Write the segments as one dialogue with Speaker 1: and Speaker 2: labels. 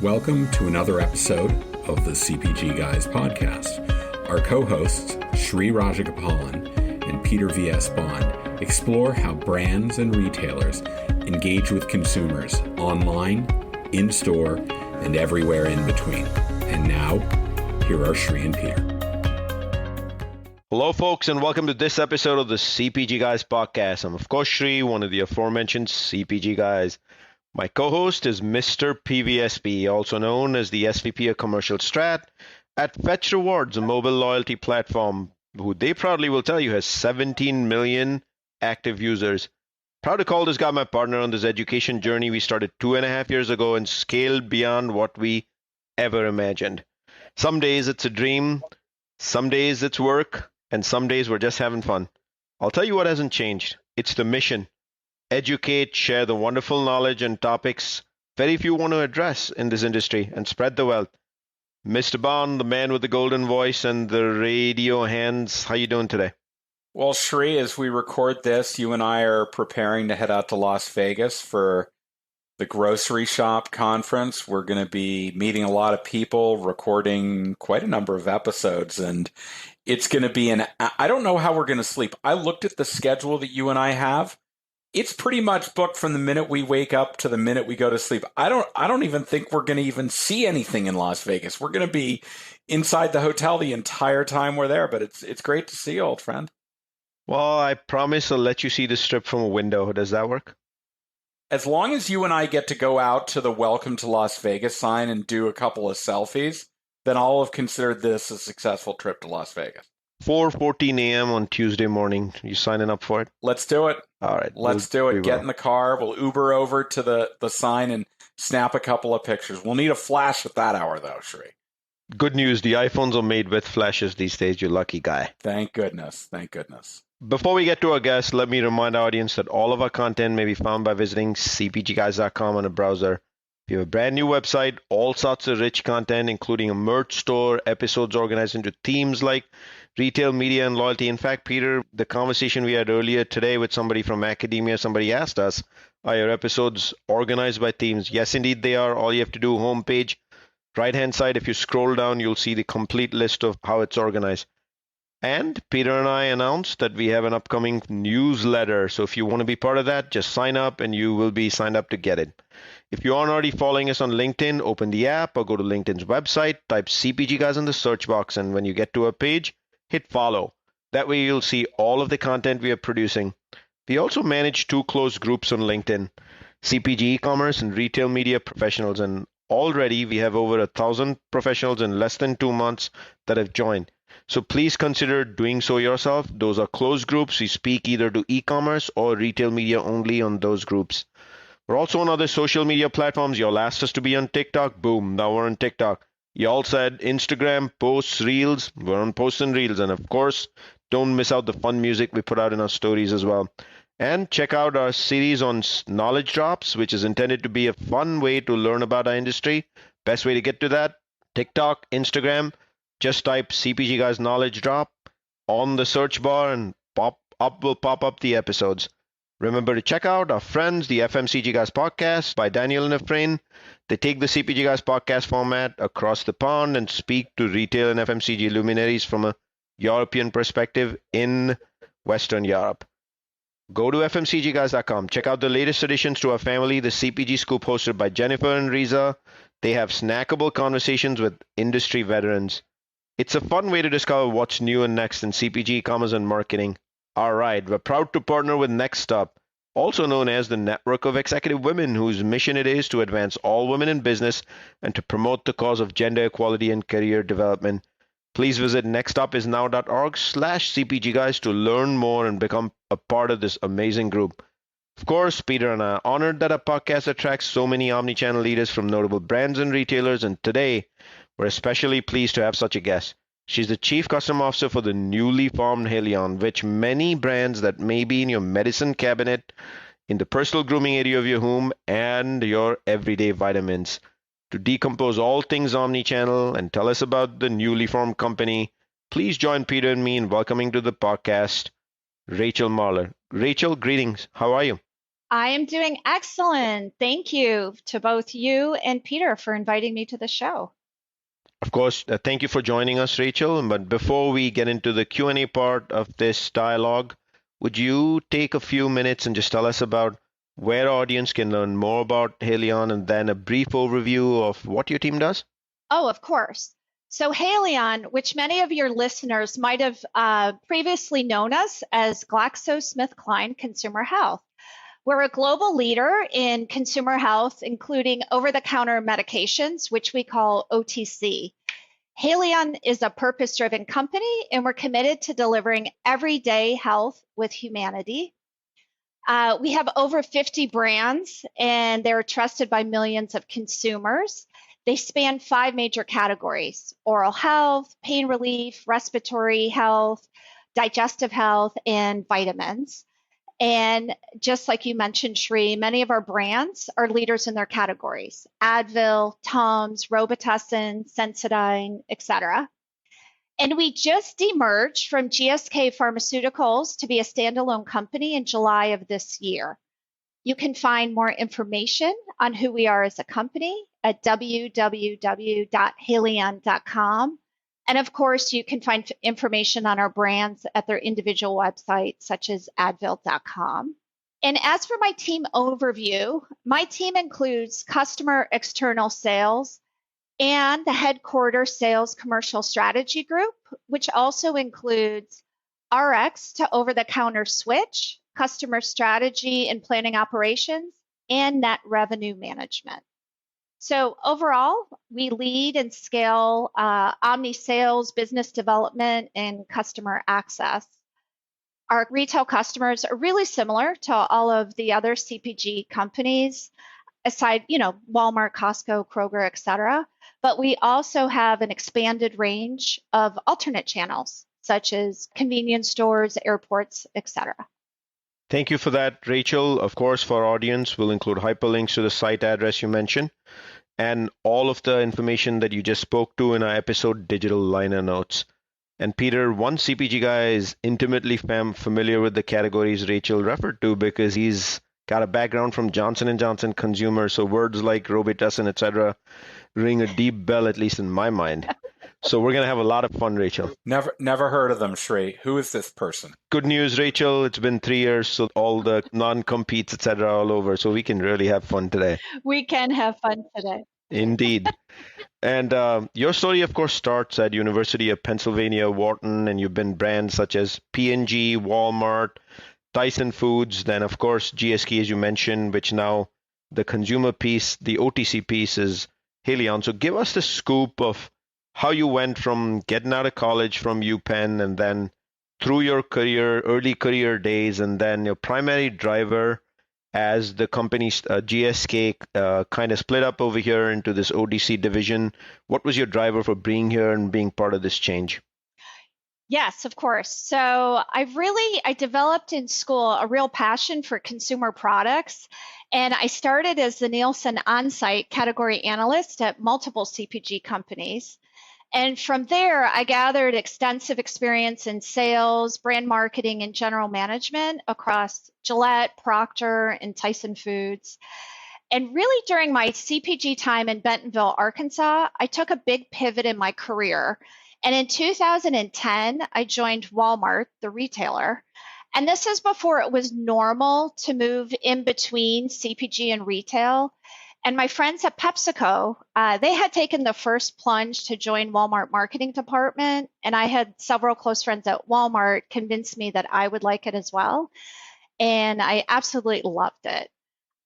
Speaker 1: Welcome to another episode of the CPG Guys podcast. Our co-hosts, Sri Rajagopalan and Peter V.S. Bond, explore how brands and retailers engage with consumers online, in-store, and everywhere in between. And now, here are Sri and Peter.
Speaker 2: Hello, folks, and welcome to this episode of the CPG Guys podcast. I'm, of course, Sri, one of the aforementioned CPG guys. My co-host is Mr. PVSP, also known as the SVP of Commercial Strat at Fetch Rewards, a mobile loyalty platform, who they proudly will tell you has 17 million active users. Proud to call this guy my partner on this education journey we started 2.5 years ago and scaled beyond what we ever imagined. Some days it's a dream, some days it's work, and some days we're just having fun. I'll tell you what hasn't changed. It's the mission. Educate, share the wonderful knowledge and topics very few want to address in this industry, and spread the wealth. Mr. Bond, the man with the golden voice and the radio hands, how you doing today?
Speaker 3: Well, Sri, as we record this, you and I are preparing to head out to Las Vegas for the Grocery Shop Conference. We're going to be meeting a lot of people, recording quite a number of episodes, and it's going to be I don't know how we're going to sleep. I looked at the schedule that you and I have. It's pretty much booked from the minute we wake up to the minute we go to sleep. I don't even think we're going to even see anything in Las Vegas. We're going to be inside the hotel the entire time we're there, but it's great to see you, old friend.
Speaker 2: Well, I promise I'll let you see the strip from a window. Does that work?
Speaker 3: As long as you and I get to go out to the Welcome to Las Vegas sign and do a couple of selfies, then I'll have considered this a successful trip to Las Vegas.
Speaker 2: 4:14 a.m. on Tuesday morning. You signing up for it?
Speaker 3: Let's do it.
Speaker 2: All right.
Speaker 3: Let's do it. Get in the car. We'll Uber over to the sign and snap a couple of pictures. We'll need a flash at that hour, though, Sri.
Speaker 2: Good news. The iPhones are made with flashes these days. You lucky guy.
Speaker 3: Thank goodness. Thank goodness.
Speaker 2: Before we get to our guests, let me remind our audience that all of our content may be found by visiting cpgguys.com on a browser. If you have a brand new website, all sorts of rich content, including a merch store, episodes organized into themes like retail, media, and loyalty. In fact, Peter, the conversation we had earlier today with somebody from academia, somebody asked us, are your episodes organized by themes? Yes, indeed they are. All you have to do, homepage, right-hand side, if you scroll down, you'll see the complete list of how it's organized. And Peter and I announced that we have an upcoming newsletter. So if you want to be part of that, just sign up and you will be signed up to get it. If you aren't already following us on LinkedIn, open the app or go to LinkedIn's website, type CPG Guys in the search box, and when you get to a page, hit follow. That way you'll see all of the content we are producing. We also manage 2 closed groups on LinkedIn, CPG e-commerce and retail media professionals. And already we have over 1,000 professionals in less than 2 months that have joined. So please consider doing so yourself. Those are closed groups. We speak either to e-commerce or retail media only on those groups. We're also on other social media platforms. Y'all asked us to be on TikTok. Boom, now we're on TikTok. Y'all said Instagram, posts, reels. We're on posts and reels. And of course, don't miss out the fun music we put out in our stories as well. And check out our series on knowledge drops, which is intended to be a fun way to learn about our industry. Best way to get to that, TikTok, Instagram. Just type CPG Guys Knowledge Drop on the search bar and will pop up the episodes. Remember to check out our friends, the FMCG Guys podcast by Daniel and Efrain. They take the CPG Guys podcast format across the pond and speak to retail and FMCG luminaries from a European perspective in Western Europe. Go to fmcgguys.com. Check out the latest additions to our family, the CPG Scoop hosted by Jennifer and Riza. They have snackable conversations with industry veterans. It's a fun way to discover what's new and next in CPG, e-commerce, and marketing. All right, we're proud to partner with Next Up, also known as the Network of Executive Women, whose mission it is to advance all women in business and to promote the cause of gender equality and career development. Please visit nextupisnow.org/CPGguys to learn more and become a part of this amazing group. Of course, Peter and I are honored that our podcast attracts so many omnichannel leaders from notable brands and retailers, and today we're especially pleased to have such a guest. She's the Chief Customer Officer for the newly formed Haleon, which many brands that may be in your medicine cabinet, in the personal grooming area of your home, and your everyday vitamins. To decompose all things omnichannel and tell us about the newly formed company, please join Peter and me in welcoming to the podcast Rachel Marler. Rachel, greetings. How are you?
Speaker 4: I am doing excellent. Thank you to both you and Peter for inviting me to the show.
Speaker 2: Of course, thank you for joining us, Rachel. But before we get into the Q&A part of this dialogue, would you take a few minutes and just tell us about where our audience can learn more about Haleon and then a brief overview of what your team does?
Speaker 4: Oh, of course. So Haleon, which many of your listeners might have previously known us as GlaxoSmithKline Consumer Health. We're a global leader in consumer health, including over-the-counter medications, which we call OTC. Haleon is a purpose-driven company, and we're committed to delivering everyday health with humanity. We have over 50 brands, and they're trusted by millions of consumers. They span 5 major categories: oral health, pain relief, respiratory health, digestive health, and vitamins. And just like you mentioned, Shri, many of our brands are leaders in their categories: Advil, Tums, Robitussin, Sensodyne, etc. And we just demerged from GSK Pharmaceuticals to be a standalone company in July of this year. You can find more information on who we are as a company at www.haleon.com. And of course, you can find information on our brands at their individual websites, such as advil.com. And as for my team overview, my team includes customer external sales and the headquarters sales commercial strategy group, which also includes RX to over-the-counter switch, customer strategy and planning operations, and net revenue management. So overall, we lead and scale omni sales, business development, and customer access. Our retail customers are really similar to all of the other CPG companies, aside, Walmart, Costco, Kroger, et cetera. But we also have an expanded range of alternate channels, such as convenience stores, airports, et cetera.
Speaker 2: Thank you for that, Rachel. Of course, for our audience, we'll include hyperlinks to the site address you mentioned and all of the information that you just spoke to in our episode digital liner notes. And Peter, one CPG guy is intimately familiar with the categories Rachel referred to because he's got a background from Johnson & Johnson consumer, so words like Robitussin, etc., ring a deep bell, at least in my mind. So we're going to have a lot of fun, Rachel.
Speaker 3: Never heard of them, Shri. Who is this person?
Speaker 2: Good news, Rachel. It's been 3 years, so all the non-competes, etc., all over, so we can really have fun today.
Speaker 4: We can have fun today.
Speaker 2: Indeed. And your story, of course, starts at University of Pennsylvania, Wharton, and you've been brands such as P&G, Walmart, Tyson Foods, then, of course, GSK, as you mentioned, which now the consumer piece, the OTC piece is Haleon. So give us the scoop of how you went from getting out of college from UPenn and then through your career, early career days, and then your primary driver as the company's GSK kind of split up over here into this OTC division. What was your driver for being here and being part of this change?
Speaker 4: Yes, of course. So I developed in school a real passion for consumer products. And I started as the Nielsen on-site category analyst at multiple CPG companies. And from there, I gathered extensive experience in sales, brand marketing, and general management across Gillette, Procter, and Tyson Foods. And really during my CPG time in Bentonville, Arkansas, I took a big pivot in my career. And in 2010, I joined Walmart, the retailer. And this is before it was normal to move in between CPG and retail. And my friends at PepsiCo, they had taken the first plunge to join Walmart marketing department. And I had several close friends at Walmart convince me that I would like it as well. And I absolutely loved it.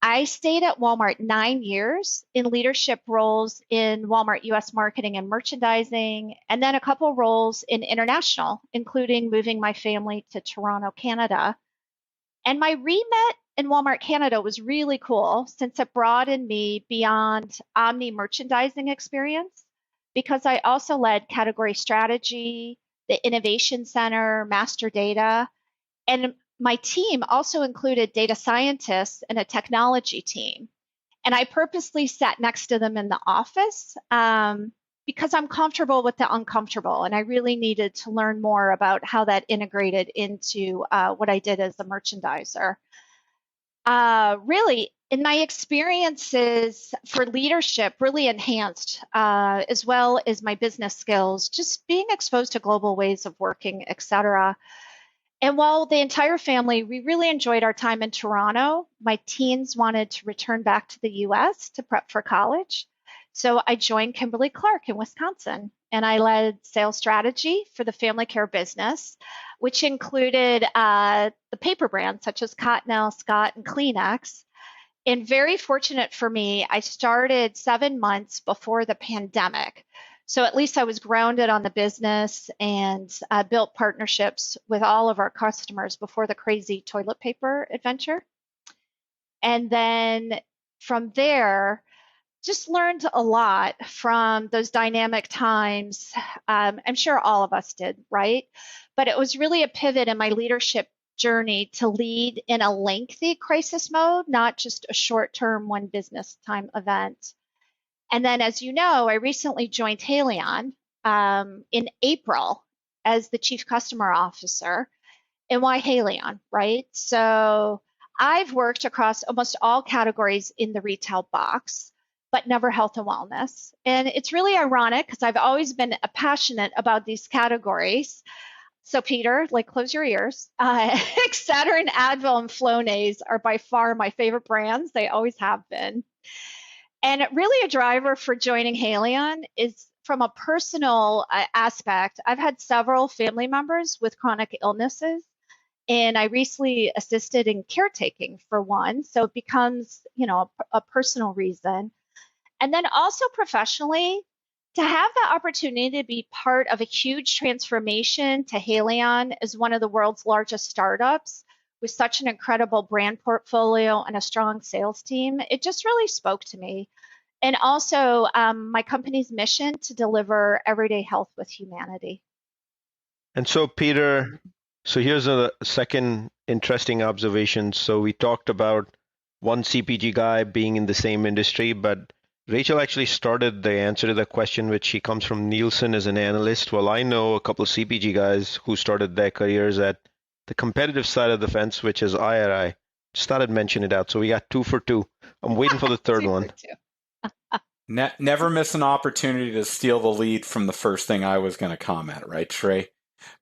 Speaker 4: I stayed at Walmart 9 years in leadership roles in Walmart US marketing and merchandising, and then a couple roles in international, including moving my family to Toronto, Canada. And my remit in Walmart Canada was really cool since it broadened me beyond omni merchandising experience because I also led category strategy, the innovation center, master data, and my team also included data scientists and a technology team. And I purposely sat next to them in the office because I'm comfortable with the uncomfortable. And I really needed to learn more about how that integrated into what I did as a merchandiser. Really, in my experiences for leadership, really enhanced, as well as my business skills, just being exposed to global ways of working, et cetera. And while the entire family, we really enjoyed our time in Toronto, my teens wanted to return back to the US to prep for college. So I joined Kimberly-Clark in Wisconsin, and I led sales strategy for the family care business, which included the paper brands such as Cottonelle, Scott, and Kleenex. And very fortunate for me, I started 7 months before the pandemic. So at least I was grounded on the business and built partnerships with all of our customers before the crazy toilet paper adventure. And then from there, just learned a lot from those dynamic times. I'm sure all of us did, right? But it was really a pivot in my leadership journey to lead in a lengthy crisis mode, not just a short-term one business time event. And then, as you know, I recently joined Haleon in April as the Chief Customer Officer. And why Haleon, right? So I've worked across almost all categories in the retail box, but never health and wellness. And it's really ironic because I've always been passionate about these categories. So Peter, like close your ears. Excedrin, Advil, and Flonase are by far my favorite brands. They always have been. And really a driver for joining Haleon is from a personal aspect. I've had several family members with chronic illnesses, and I recently assisted in caretaking for one. So it becomes, a personal reason. And then also professionally, to have the opportunity to be part of a huge transformation to Haleon as one of the world's largest startups with such an incredible brand portfolio and a strong sales team, it just really spoke to me. And also my company's mission to deliver everyday health with humanity.
Speaker 2: And so, Peter, so here's a second interesting observation. So we talked about one CPG guy being in the same industry, but Rachel actually started the answer to the question, which she comes from Nielsen as an analyst. Well, I know a couple of CPG guys who started their careers at the competitive side of the fence, which is IRI. Just thought I'd mention it out. So we got 2 for 2. I'm waiting for the third one.
Speaker 3: Never miss an opportunity to steal the lead from the first thing I was going to comment, right, Shrey?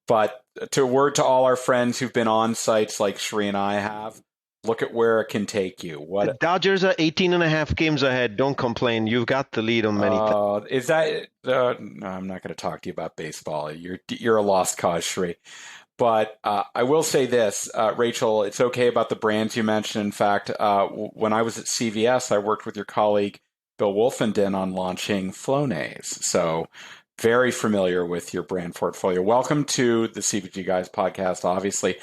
Speaker 3: But to all our friends who've been on sites like Shrey and I have, look at where it can take you.
Speaker 2: The Dodgers are 18 and a half games ahead. Don't complain. You've got the lead on many things.
Speaker 3: Is that? No, I'm not going to talk to you about baseball. You're a lost cause, Shrey. But I will say this, Rachel, it's okay about the brands you mentioned. In fact, when I was at CVS, I worked with your colleague, Bill Wolfenden, on launching Flonase. So very familiar with your brand portfolio. Welcome to the CPG Guys podcast, obviously.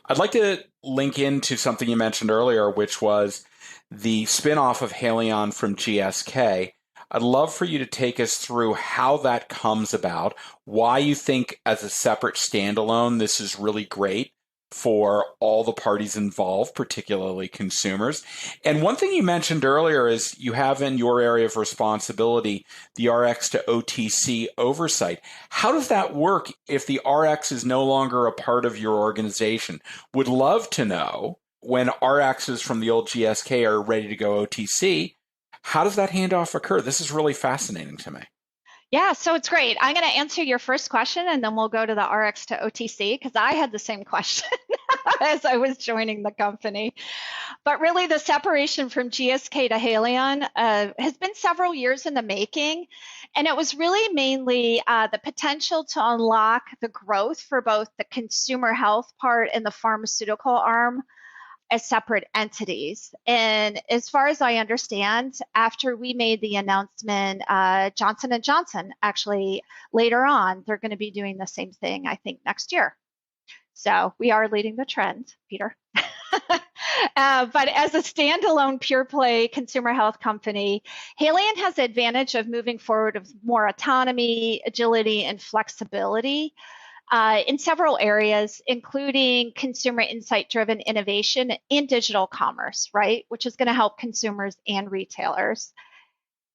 Speaker 3: I'd like to link into something you mentioned earlier, which was the spinoff of Haleon from GSK. I'd love for you to take us through how that comes about, why you think as a separate standalone this is really great for all the parties involved, particularly consumers. And one thing you mentioned earlier is you have in your area of responsibility the RX to OTC oversight. How does that work if the RX is no longer a part of your organization? Would love to know when RXs from the old GSK are ready to go OTC, how does that handoff occur? This is really fascinating to me.
Speaker 4: Yeah, so it's great. I'm going to answer your first question, and then we'll go to the RX to OTC, because I had the same question as I was joining the company. But really, the separation from GSK to Haleon has been several years in the making, and it was really mainly the potential to unlock the growth for both the consumer health part and the pharmaceutical arm as separate entities. And as far as I understand, after we made the announcement, Johnson & Johnson actually later on, they're going to be doing the same thing, I think, next year. So we are leading the trend, Peter. But as a standalone pure play consumer health company, Haleon has the advantage of moving forward with more autonomy, agility, and flexibility in several areas, including consumer insight-driven innovation and digital commerce, right, which is going to help consumers and retailers.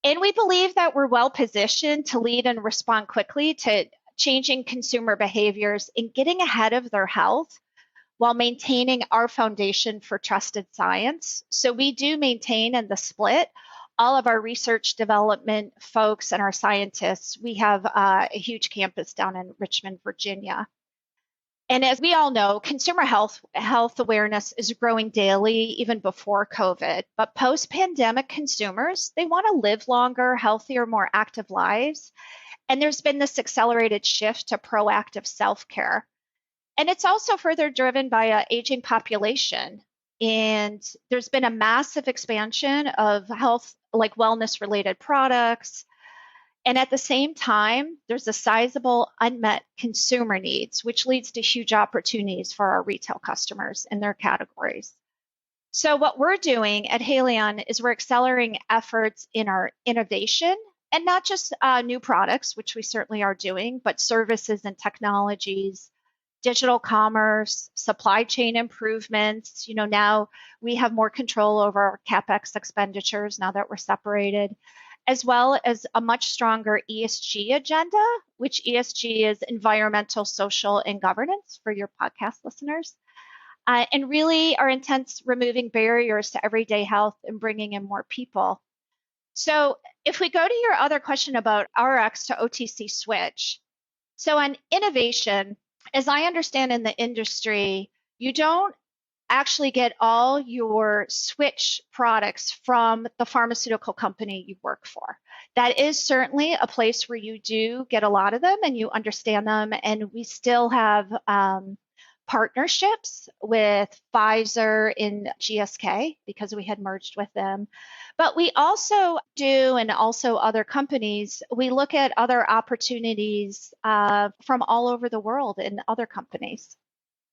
Speaker 4: And we believe that we're well positioned to lead and respond quickly to changing consumer behaviors and getting ahead of their health while maintaining our foundation for trusted science. So we do maintain in the split all of our research development folks and our scientists. We have a huge campus down in Richmond, Virginia. And as we all know, consumer health awareness is growing daily, even before COVID. But post-pandemic consumers, they want to live longer, healthier, more active lives. And there's been this accelerated shift to proactive self-care. And it's also further driven by an aging population. And there's been a massive expansion of health, like wellness-related products. And at the same time, there's a sizable unmet consumer needs, which leads to huge opportunities for our retail customers in their categories. So what we're doing at Haleon is we're accelerating efforts in our innovation, and not just new products, which we certainly are doing, but services and technologies, digital commerce, supply chain improvements. Now we have more control over our CapEx expenditures now that we're separated, as well as a much stronger ESG agenda, which ESG is environmental, social, and governance for your podcast listeners. And really our intent's removing barriers to everyday health and bringing in more people. So if we go to your other question about RX to OTC switch, so on innovation, as I understand in the industry, you don't actually get all your switch products from the pharmaceutical company you work for. That is certainly a place where you do get a lot of them and you understand them. And we still have partnerships with Pfizer and GSK because we had merged with them. But we also do, and also other companies, we look at other opportunities from all over the world in other companies.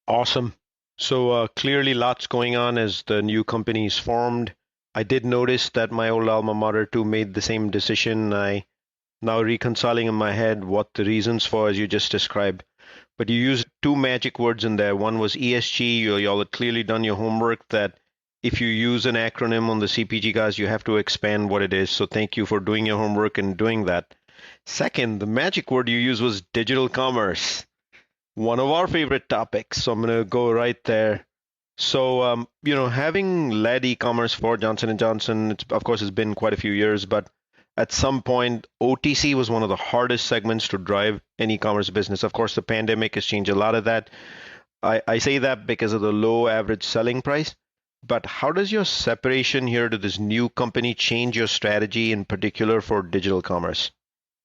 Speaker 2: Awesome. So clearly lots going on as the new company is formed. I did notice that my old alma mater too made the same decision. I now reconciling in my head what the reasons for, as you just described. But you used two magic words in there. One was ESG. Y'all had clearly done your homework that if you use an acronym on the CPG guys, you have to expand what it is. So thank you for doing your homework and doing that. Second, the magic word you used was digital commerce. One of our favorite topics. So I'm going to go right there. So, having led e-commerce for Johnson & Johnson, of course, it's been quite a few years, but at some point, OTC was one of the hardest segments to drive an e-commerce business. Of course, the pandemic has changed a lot of that. I say that because of the low average selling price. But how does your separation here to this new company change your strategy, in particular for digital commerce?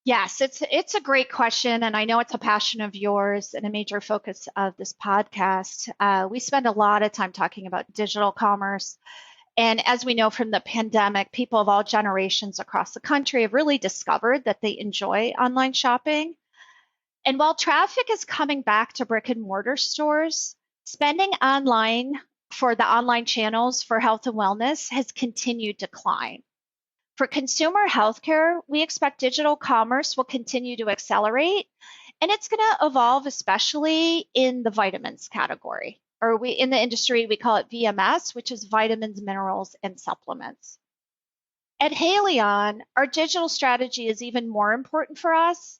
Speaker 4: Yes, it's a great question, and I know it's a passion of yours and a major focus of this podcast. We spend a lot of time talking about digital commerce, and as we know from the pandemic, people of all generations across the country have really discovered that they enjoy online shopping. And while traffic is coming back to brick and mortar stores, spending online for the online channels for health and wellness has continued to decline. For consumer healthcare, we expect digital commerce will continue to accelerate, and it's going to evolve, especially in the vitamins category, or in the industry, we call it VMS, which is vitamins, minerals, and supplements. At Haleon, our digital strategy is even more important for us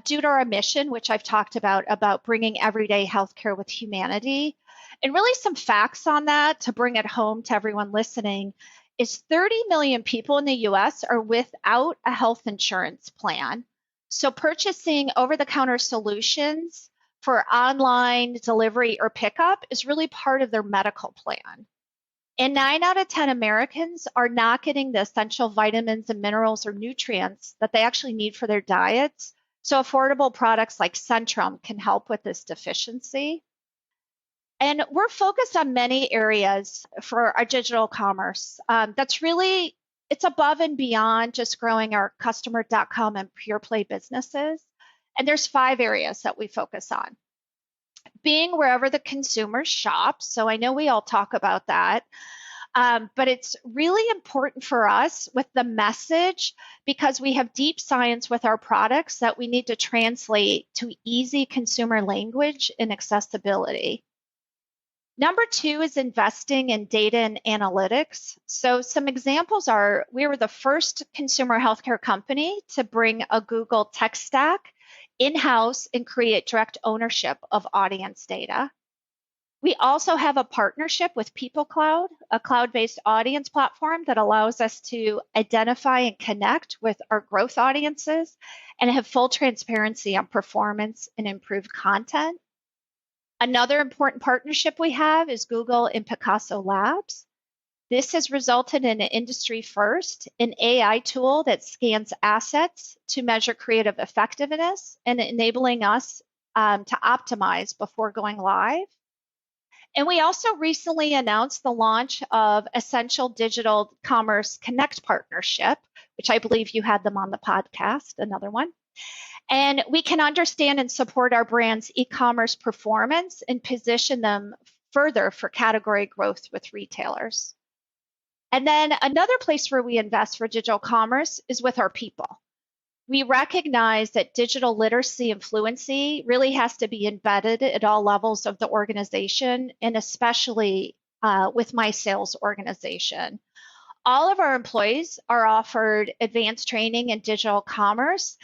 Speaker 4: due to our mission, which I've talked about bringing everyday healthcare with humanity. And really some facts on that to bring it home to everyone listening is 30 million people in the US are without a health insurance plan. So purchasing over-the-counter solutions for online delivery or pickup is really part of their medical plan. And 9 out of 10 Americans are not getting the essential vitamins and minerals or nutrients that they actually need for their diets. So affordable products like Centrum can help with this deficiency. And we're focused on many areas for our digital commerce. It's above and beyond just growing our customer.com and pure play businesses. And there's 5 areas that we focus on. Being wherever the consumer shops. So I know we all talk about that. But it's really important for us with the message because we have deep science with our products that we need to translate to easy consumer language and accessibility. Number 2 is investing in data and analytics. So some examples are we were the first consumer healthcare company to bring a Google tech stack in-house and create direct ownership of audience data. We also have a partnership with People Cloud, a cloud-based audience platform that allows us to identify and connect with our growth audiences and have full transparency on performance and improved content. Another important partnership we have is Google and Picasso Labs. This has resulted in an industry first, an AI tool that scans assets to measure creative effectiveness and enabling us to optimize before going live. And we also recently announced the launch of Essential Digital Commerce Connect partnership, which I believe you had them on the podcast, another one. And we can understand and support our brand's e-commerce performance and position them further for category growth with retailers. And then another place where we invest for digital commerce is with our people. We recognize that digital literacy and fluency really has to be embedded at all levels of the organization, and especially with my sales organization. All of our employees are offered advanced training in digital commerce,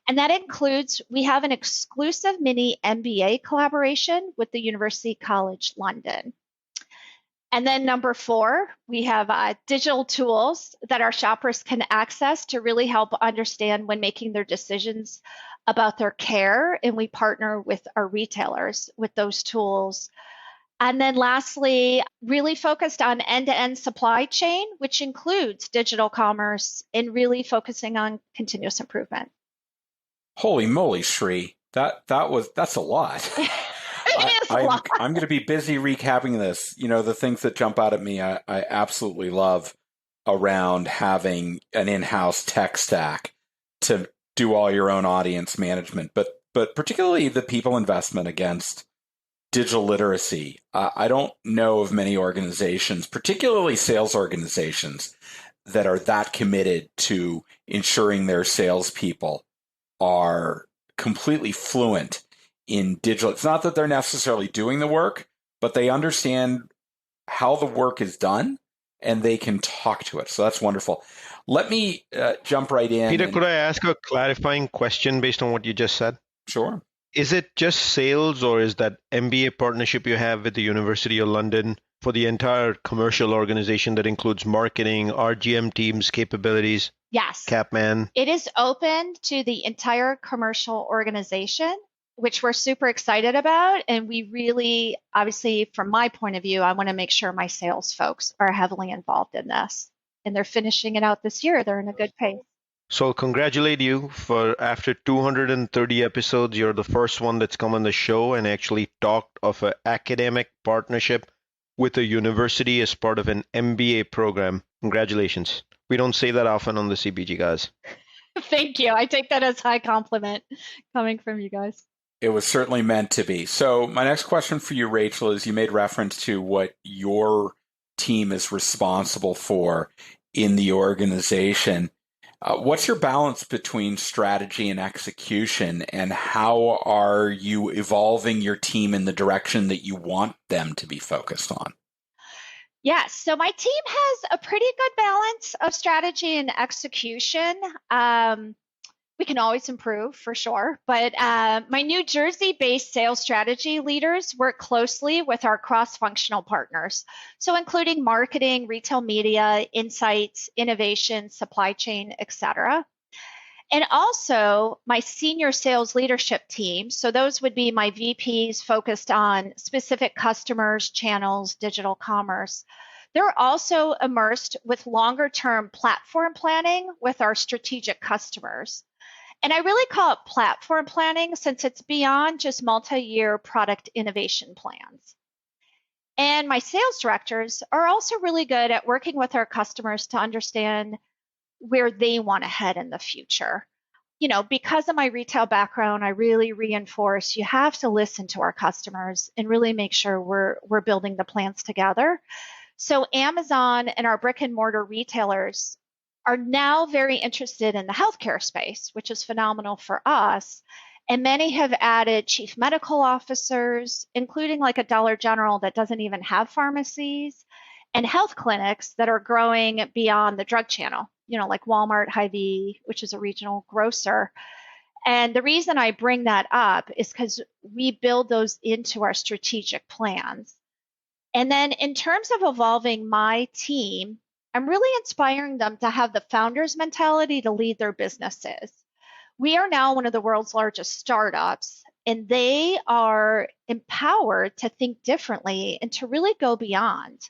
Speaker 4: and that includes, we have an exclusive mini MBA collaboration with the University College London. And then number 4, we have digital tools that our shoppers can access to really help understand when making their decisions about their care. And we partner with our retailers with those tools. And then lastly, really focused on end-to-end supply chain, which includes digital commerce and really focusing on continuous improvement.
Speaker 3: Holy moly, Shri. That's a lot. I'm going to be busy recapping this. You know, the things that jump out at me, I absolutely love around having an in-house tech stack to do all your own audience management, but particularly the people investment against digital literacy. I don't know of many organizations, particularly sales organizations, that are that committed to ensuring their salespeople are completely fluent in digital. It's not that they're necessarily doing the work, but they understand how the work is done and they can talk to it. So that's wonderful. Let me jump right in.
Speaker 2: Peter, could I ask a clarifying question based on what you just said?
Speaker 3: Sure.
Speaker 2: Is it just sales, or is that MBA partnership you have with the University of London for the entire commercial organization that includes marketing, RGM teams, capabilities?
Speaker 4: Yes.
Speaker 2: Capman?
Speaker 4: It is open to the entire commercial organization, which we're super excited about. And we really, obviously, from my point of view, I want to make sure my sales folks are heavily involved in this. And they're finishing it out this year. They're in a good pace.
Speaker 2: So I'll congratulate you for after 230 episodes, you're the first one that's come on the show and actually talked of an academic partnership with a university as part of an MBA program. Congratulations. We don't say that often on the CPG guys.
Speaker 4: Thank you. I take that as high compliment coming from you guys.
Speaker 3: It was certainly meant to be. So my next question for you, Rachel, is you made reference to what your team is responsible for in the organization. What's your balance between strategy and execution, and how are you evolving your team in the direction that you want them to be focused on?
Speaker 4: Yes, so my team has a pretty good balance of strategy and execution. We can always improve for sure, but my New Jersey-based sales strategy leaders work closely with our cross-functional partners, so including marketing, retail media, insights, innovation, supply chain, etc. And also my senior sales leadership team, so those would be my VPs focused on specific customers, channels, digital commerce. They're also immersed with longer-term platform planning with our strategic customers. And I really call it platform planning since it's beyond just multi-year product innovation plans. And my sales directors are also really good at working with our customers to understand where they want to head in the future. You know, because of my retail background, I really reinforce you have to listen to our customers and really make sure we're building the plans together. So Amazon and our brick and mortar retailers are now very interested in the healthcare space, which is phenomenal for us. And many have added chief medical officers, including like a Dollar General that doesn't even have pharmacies, and health clinics that are growing beyond the drug channel, you know, like Walmart, Hy-Vee, which is a regional grocer. And the reason I bring that up is because we build those into our strategic plans. And then in terms of evolving my team, I'm really inspiring them to have the founder's mentality to lead their businesses. We are now one of the world's largest startups, and they are empowered to think differently and to really go beyond.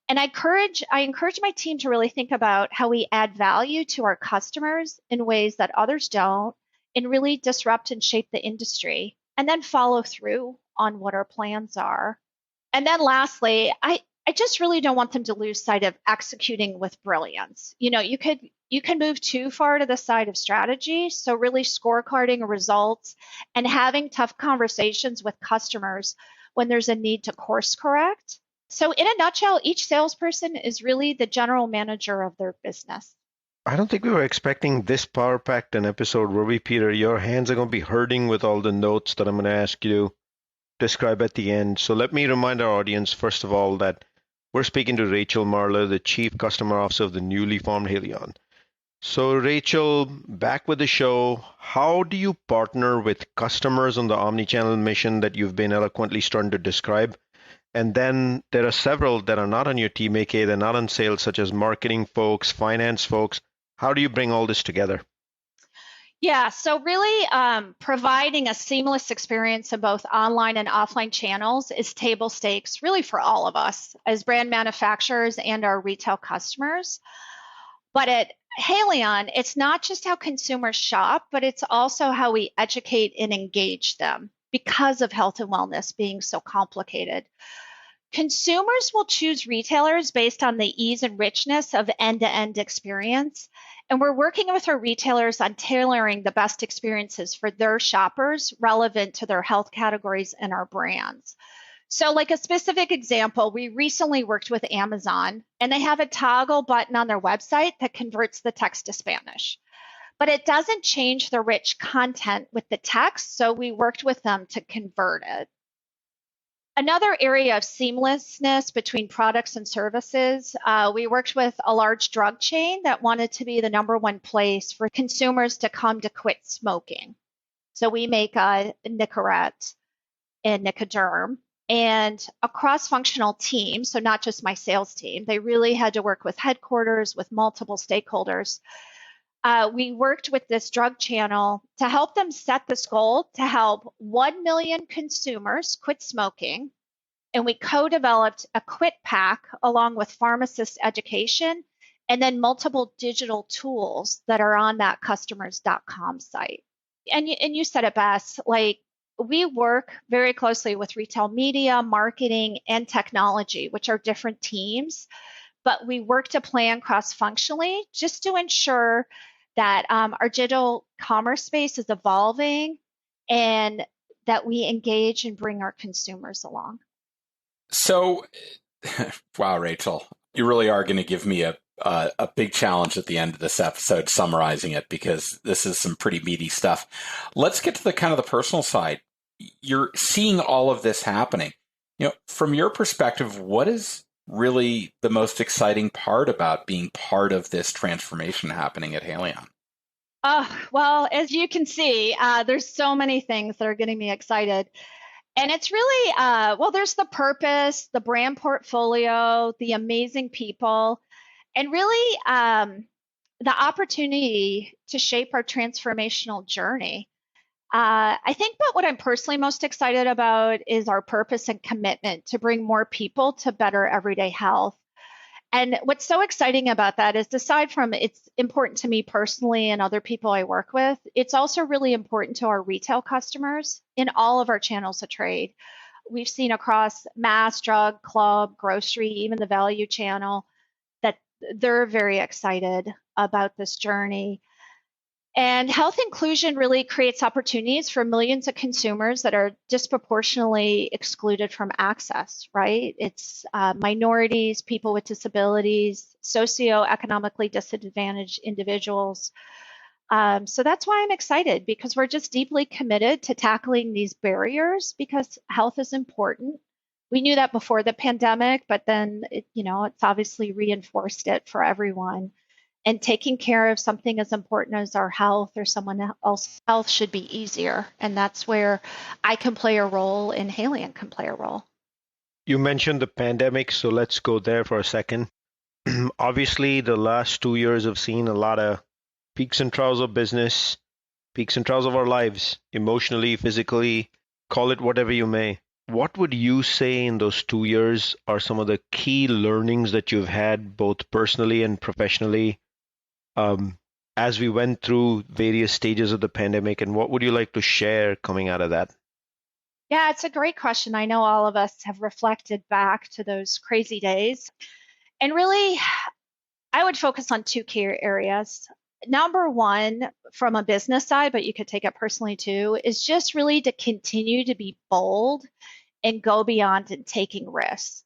Speaker 4: And I encourage my team to really think about how we add value to our customers in ways that others don't and really disrupt and shape the industry and then follow through on what our plans are. And then lastly, I just really don't want them to lose sight of executing with brilliance. You can move too far to the side of strategy. So really scorecarding results and having tough conversations with customers when there's a need to course correct. So in a nutshell, each salesperson is really the general manager of their business.
Speaker 2: I don't think we were expecting this power-packed an episode, were we, Peter? Your hands are going to be hurting with all the notes that I'm going to ask you to describe at the end. So let me remind our audience, first of all, that we're speaking to Rachel Marler, the Chief Customer Officer of the newly formed Haleon. So Rachel, back with the show, how do you partner with customers on the omnichannel mission that you've been eloquently starting to describe? And then there are several that are not on your team, aka they're not on sales, such as marketing folks, finance folks. How do you bring all this together?
Speaker 4: Yeah, so really providing a seamless experience in both online and offline channels is table stakes, really for all of us as brand manufacturers and our retail customers. But at Haleon, it's not just how consumers shop, but it's also how we educate and engage them because of health and wellness being so complicated. Consumers will choose retailers based on the ease and richness of end-to-end experience. And we're working with our retailers on tailoring the best experiences for their shoppers relevant to their health categories and our brands. So like a specific example, we recently worked with Amazon, and they have a toggle button on their website that converts the text to Spanish. But it doesn't change the rich content with the text, so we worked with them to convert it. Another area of seamlessness between products and services, we worked with a large drug chain that wanted to be the number one place for consumers to come to quit smoking. So we make Nicorette and Nicoderm, and a cross-functional team, so not just my sales team, they really had to work with headquarters, with multiple stakeholders. We worked with this drug channel to help them set this goal to help 1 million consumers quit smoking. And we co-developed a quit pack along with pharmacist education and then multiple digital tools that are on that customers.com site. And you said it best, like we work very closely with retail media, marketing, and technology, which are different teams, but we work to plan cross-functionally just to ensure that our digital commerce space is evolving and that we engage and bring our consumers along.
Speaker 3: So, wow, Rachel, you really are going to give me a big challenge at the end of this episode summarizing it, because this is some pretty meaty stuff. Let's get to the kind of the personal side. You're seeing all of this happening. From your perspective, what is really the most exciting part about being part of this transformation happening at Haleon?
Speaker 4: Well, as you can see, there's so many things that are getting me excited. And it's really, there's the purpose, the brand portfolio, the amazing people, and really the opportunity to shape our transformational journey. I think but what I'm personally most excited about is our purpose and commitment to bring more people to better everyday health. And what's so exciting about that is, aside from it's important to me personally and other people I work with, it's also really important to our retail customers in all of our channels of trade. We've seen across mass, drug, club, grocery, even the value channel, that they're very excited about this journey. And health inclusion really creates opportunities for millions of consumers that are disproportionately excluded from access, right? It's minorities, people with disabilities, socioeconomically disadvantaged individuals. So that's why I'm excited, because we're just deeply committed to tackling these barriers, because health is important. We knew that before the pandemic, but then it's obviously reinforced it for everyone. And taking care of something as important as our health or someone else's health should be easier. And that's where I can play a role and Haleon can play a role.
Speaker 2: You mentioned the pandemic, so let's go there for a second. Obviously, the last 2 years have seen a lot of peaks and troughs of business, peaks and troughs of our lives, emotionally, physically, call it whatever you may. What would you say in those 2 years are some of the key learnings that you've had, both personally and professionally, um, as we went through various stages of the pandemic? And what would you like to share coming out of that?
Speaker 4: Yeah, it's a great question. I know all of us have reflected back to those crazy days. And really, I would focus on two key areas. Number one, from a business side, but you could take it personally too, is just really to continue to be bold and go beyond and taking risks.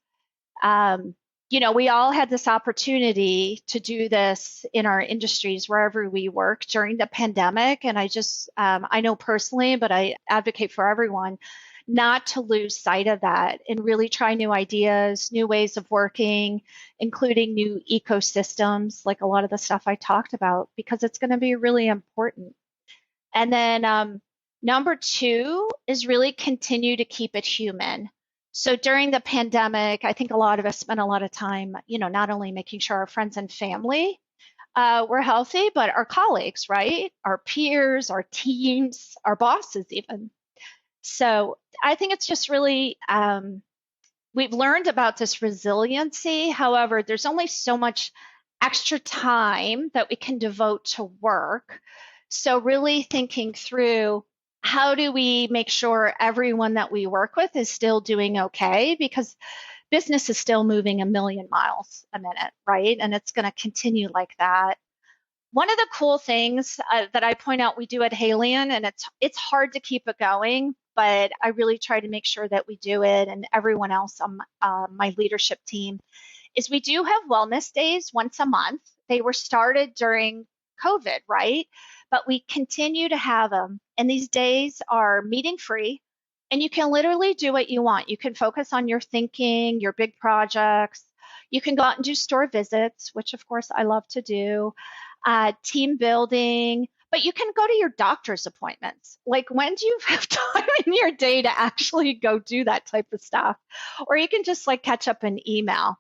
Speaker 4: Um, we all had this opportunity to do this in our industries wherever we work during the pandemic. And I know personally, but I advocate for everyone not to lose sight of that and really try new ideas, new ways of working, including new ecosystems, like a lot of the stuff I talked about, because it's going to be really important. And then number two is really continue to keep it human. So during the pandemic, I think a lot of us spent a lot of time, not only making sure our friends and family were healthy, but our colleagues, right? Our peers, our teams, our bosses, even. So I think it's just really, we've learned about this resiliency. However, there's only so much extra time that we can devote to work. So really thinking through, how do we make sure everyone that we work with is still doing okay? Because business is still moving a million miles a minute, right? And it's going to continue like that. One of the cool things that I point out we do at Haleon, and it's hard to keep it going, but I really try to make sure that we do it, and everyone else on my leadership team, is we do have wellness days once a month. They were started during COVID, right? But we continue to have them. And these days are meeting free, and you can literally do what you want. You can focus on your thinking, your big projects. You can go out and do store visits, which of course I love to do, team building, but you can go to your doctor's appointments. Like, when do you have time in your day to actually go do that type of stuff? Or you can just like catch up an email.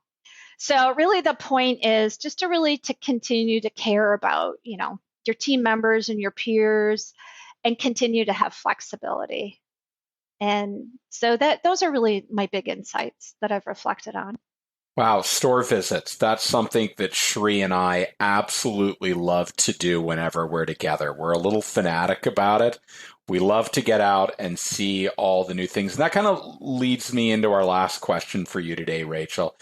Speaker 4: So really the point is just to continue to care about, your team members and your peers, and continue to have flexibility. And so those are really my big insights that I've reflected on.
Speaker 3: Wow, store visits. That's something that Shri and I absolutely love to do whenever we're together. We're a little fanatic about it. We love to get out and see all the new things. And that kind of leads me into our last question for you today, Rachel.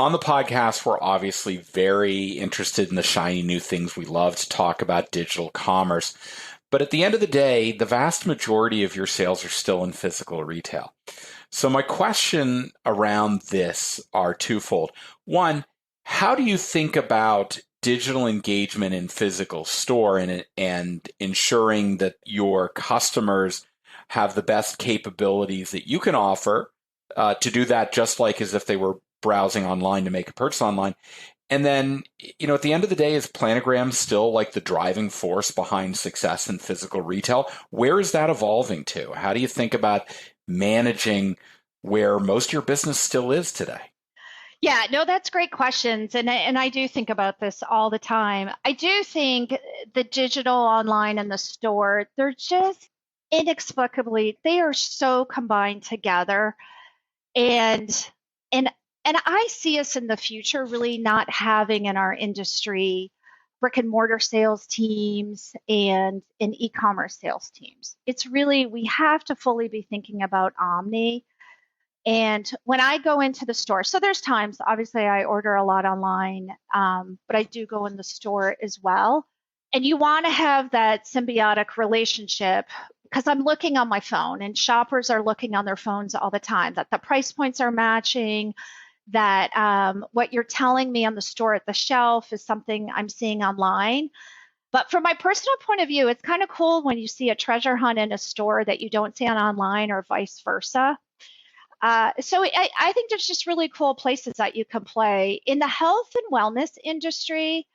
Speaker 3: On the podcast, we're obviously very interested in the shiny new things. We love to talk about digital commerce. But at the end of the day, the vast majority of your sales are still in physical retail. So my question around this are twofold. One, how do you think about digital engagement in physical store and ensuring that your customers have the best capabilities that you can offer to do that, just like as if they were browsing online to make a purchase online? And then, at the end of the day, is planogram still like the driving force behind success in physical retail? Where is that evolving to? How do you think about managing where most of your business still is today?
Speaker 4: Yeah, no, that's great questions. And I do think about this all the time. I do think the digital, online, and the store, they're just inexplicably, they are so combined together. And I see us in the future really not having in our industry brick and mortar sales teams and e-commerce sales teams. It's really, we have to fully be thinking about omni. And when I go into the store, so there's times, obviously I order a lot online, but I do go in the store as well. And you want to have that symbiotic relationship, because I'm looking on my phone and shoppers are looking on their phones all the time, that the price points are matching, that what you're telling me on the store at the shelf is something I'm seeing online. But from my personal point of view, it's kind of cool when you see a treasure hunt in a store that you don't see on online, or vice versa. So I think there's just really cool places that you can play. In the health and wellness industry,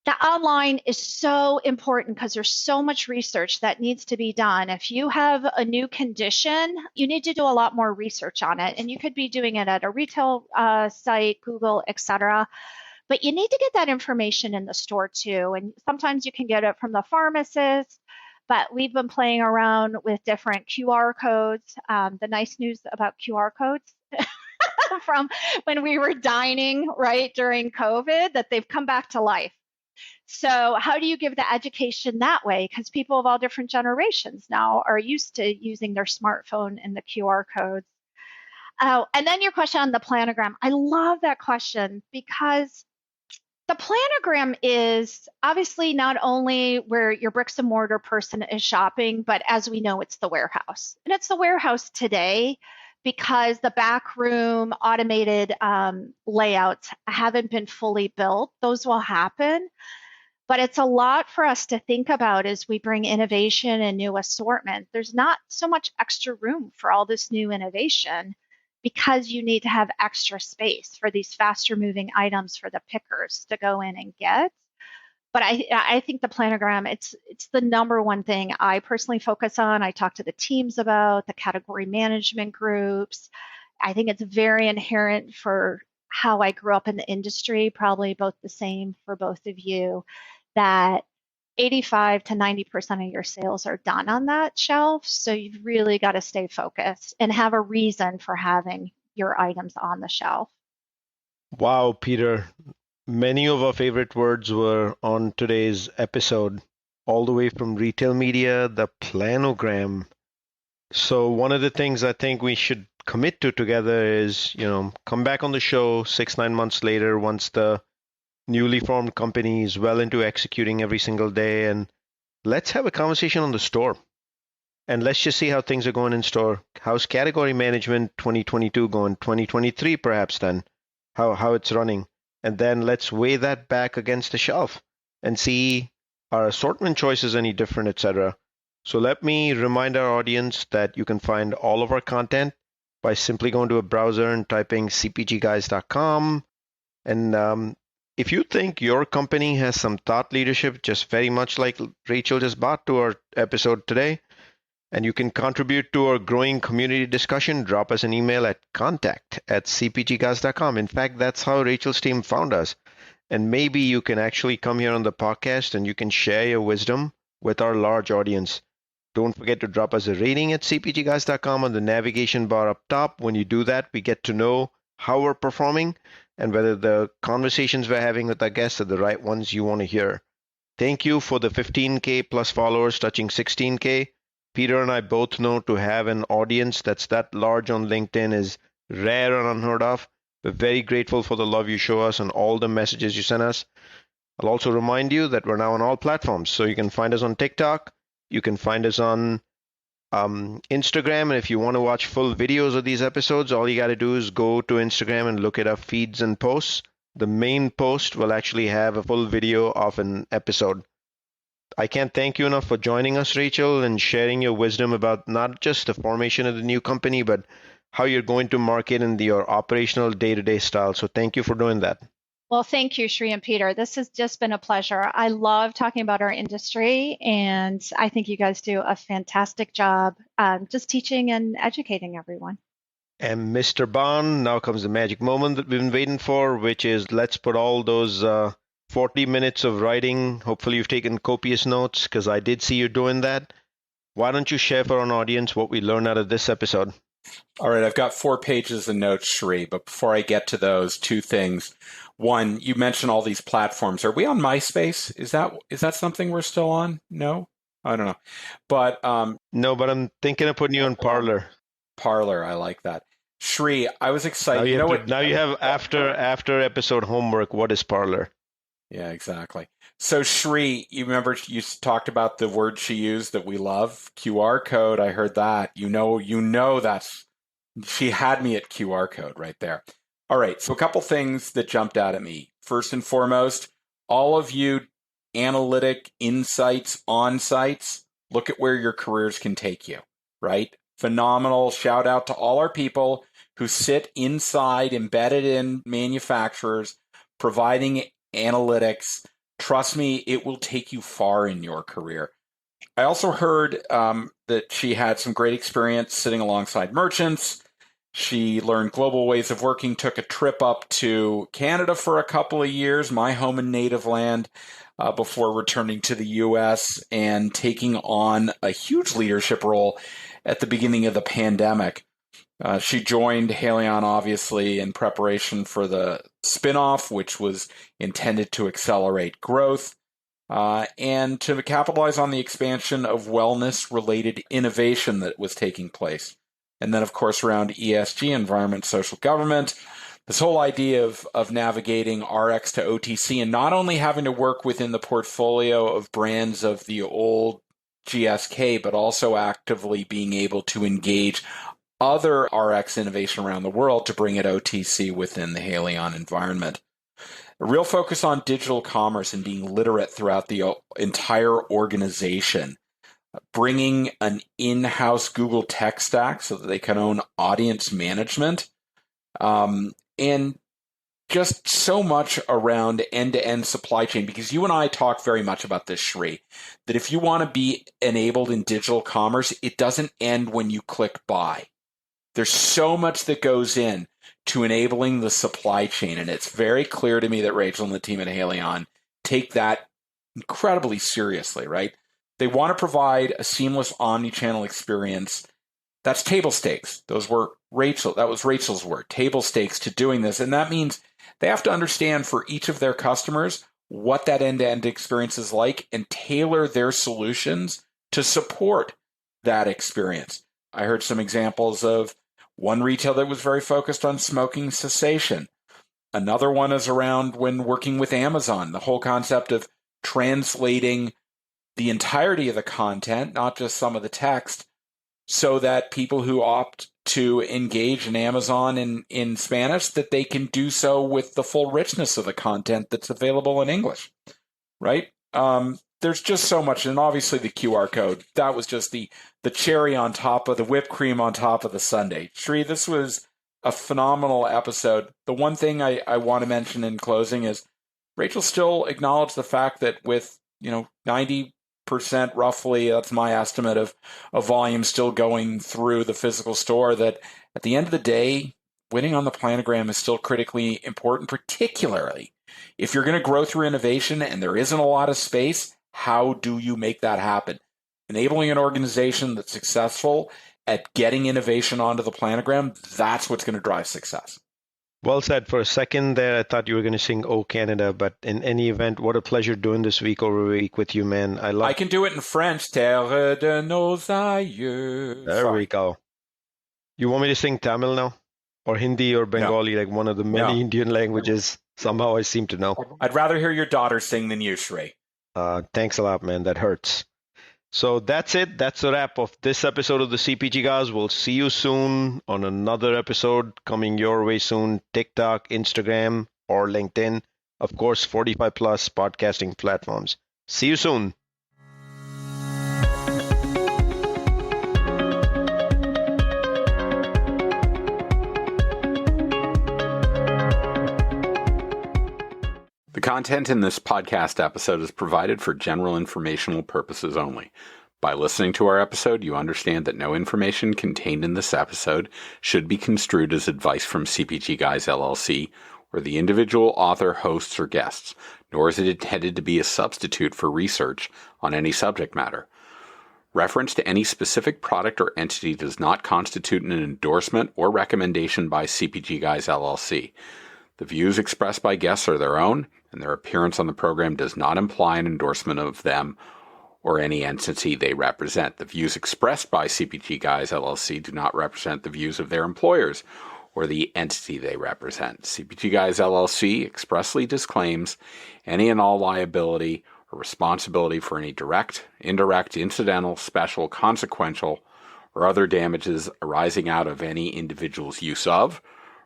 Speaker 4: The online is so important because there's so much research that needs to be done. If you have a new condition, you need to do a lot more research on it. And you could be doing it at a retail site, Google, etc. But you need to get that information in the store too. And sometimes you can get it from the pharmacist. But we've been playing around with different QR codes. The nice news about QR codes from when we were dining, right, during COVID, that they've come back to life. So how do you give the education that way? Because people of all different generations now are used to using their smartphone and the QR codes. And then your question on the planogram. I love that question because the planogram is obviously not only where your bricks and mortar person is shopping, but as we know, it's the warehouse. And it's the warehouse today because the back room automated layouts haven't been fully built. Those will happen. But it's a lot for us to think about as we bring innovation and new assortment. There's not so much extra room for all this new innovation because you need to have extra space for these faster moving items for the pickers to go in and get. But I think the planogram, it's the number one thing I personally focus on. I talk to the teams about, the category management groups. I think it's very inherent for how I grew up in the industry, probably both the same for both of you, that 85 to 90% of your sales are done on that shelf. So you've really got to stay focused and have a reason for having your items on the shelf.
Speaker 2: Wow, Peter. Many of our favorite words were on today's episode, all the way from retail media, the planogram. So one of the things I think we should commit to together is, come back on the show 6-9 months later once the newly formed company is well into executing every single day, and let's have a conversation on the store. And let's just see how things are going in store. How's category management 2022 going? 2023 perhaps then, how it's running. And then let's weigh that back against the shelf and see our assortment choices any different, etc. So let me remind our audience that you can find all of our content by simply going to a browser and typing cpgguys.com. And if you think your company has some thought leadership, just very much like Rachel just brought to our episode today, and you can contribute to our growing community discussion, drop us an email at contact@cpgguys.com. In fact, that's how Rachel's team found us. And maybe you can actually come here on the podcast and you can share your wisdom with our large audience. Don't forget to drop us a rating at cpgguys.com on the navigation bar up top. When you do that, we get to know how we're performing and whether the conversations we're having with our guests are the right ones you want to hear. Thank you for the 15K plus followers touching 16K. Peter and I both know to have an audience that's that large on LinkedIn is rare and unheard of. We're very grateful for the love you show us and all the messages you send us. I'll also remind you that we're now on all platforms. So you can find us on TikTok. You can find us on Instagram. And if you want to watch full videos of these episodes, all you got to do is go to Instagram and look at our feeds and posts. The main post will actually have a full video of an episode. I can't thank you enough for joining us, Rachel, and sharing your wisdom about not just the formation of the new company, but how you're going to market and your operational day-to-day style. So thank you for doing that.
Speaker 4: Well, thank you, Shri and Peter. This has just been a pleasure. I love talking about our industry, and I think you guys do a fantastic job just teaching and educating everyone.
Speaker 2: And Mr. Bond, now comes the magic moment that we've been waiting for, which is let's put all those 40 minutes of writing. Hopefully you've taken copious notes because I did see you doing that. Why don't you share for our audience what we learned out of this episode?
Speaker 3: All right, I've got 4 pages of notes, Shri, but before I get to those, 2 things. One, you mentioned all these platforms. Are we on MySpace? Is that something we're still on? No? I don't know. But
Speaker 2: no, but I'm thinking of putting you on Parler.
Speaker 3: Parler, I like that. Shri, I was excited.
Speaker 2: Now you have after episode homework. What is Parler?
Speaker 3: Yeah, exactly. So Shri, you remember you talked about the word she used that we love, QR code. I heard that. You know that's she had me at QR code right there. All right, so a couple things that jumped out at me. First and foremost, all of you analytic insights on sites, look at where your careers can take you, right? Phenomenal. Shout out to all our people who sit inside, embedded in manufacturers, providing analytics, Trust me, it will take you far in your career. I also heard that she had some great experience sitting alongside merchants. She learned global ways of working, took a trip up to Canada for a couple of years, my home and native land, before returning to the U.S. and taking on a huge leadership role at the beginning of the pandemic. She joined Haleon, obviously, in preparation for the spinoff, which was intended to accelerate growth and to capitalize on the expansion of wellness-related innovation that was taking place. And then, of course, around ESG, environment, social government, this whole idea of navigating RX to OTC and not only having to work within the portfolio of brands of the old GSK, but also actively being able to engage other RX innovation around the world to bring it OTC within the Haleon environment. A real focus on digital commerce and being literate throughout the entire organization. Bringing an in-house Google tech stack so that they can own audience management. And just so much around end-to-end supply chain, because you and I talk very much about this, Shri, that if you want to be enabled in digital commerce, it doesn't end when you click buy. There's so much that goes in to enabling the supply chain, and it's very clear to me that Rachel and the team at Haleon take that incredibly seriously, right? They want to provide a seamless omnichannel experience. That's table stakes. That was Rachel's word, table stakes to doing this. And that means they have to understand for each of their customers what that end-to-end experience is like and tailor their solutions to support that experience. I heard some examples of one retail that was very focused on smoking cessation. Another one is around when working with Amazon, the whole concept of translating the entirety of the content, not just some of the text, so that people who opt to engage in Amazon in Spanish, that they can do so with the full richness of the content that's available in English, right? There's just so much, and obviously the QR code, that was just the cherry on top of the whipped cream on top of the sundae. Shri, this was a phenomenal episode. The one thing I want to mention in closing is Rachel still acknowledged the fact that with 90% roughly, that's my estimate of volume still going through the physical store, that at the end of the day, winning on the planogram is still critically important, particularly if you're going to grow through innovation and there isn't a lot of space. How do you make that happen? Enabling an organization that's successful at getting innovation onto the planogram, that's what's going to drive success.
Speaker 2: Well said. For a second there, I thought you were going to sing "Oh Canada," but in any event, what a pleasure doing this week over week with you, man. I
Speaker 3: can do it in French. Terre de nos aïeux.
Speaker 2: There we go. You want me to sing Tamil now? Or Hindi or Bengali, like one of the many Indian languages somehow I seem to know?
Speaker 3: I'd rather hear your daughter sing than you, Shri.
Speaker 2: Thanks a lot, man. That hurts. So that's it. That's a wrap of this episode of the CPG Guys. We'll see you soon on another episode coming your way soon. TikTok, Instagram, or LinkedIn. Of course, 45 plus podcasting platforms. See you soon.
Speaker 1: The content in this podcast episode is provided for general informational purposes only. By listening to our episode, you understand that no information contained in this episode should be construed as advice from CPG Guys LLC or the individual author, hosts, or guests, nor is it intended to be a substitute for research on any subject matter. Reference to any specific product or entity does not constitute an endorsement or recommendation by CPG Guys LLC. The views expressed by guests are their own, and their appearance on the program does not imply an endorsement of them or any entity they represent. The views expressed by CPG Guys LLC do not represent the views of their employers or the entity they represent. CPG Guys LLC expressly disclaims any and all liability or responsibility for any direct, indirect, incidental, special, consequential, or other damages arising out of any individual's use of,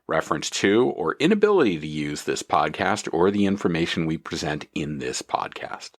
Speaker 1: reference to, or inability to use this podcast or the information we present in this podcast.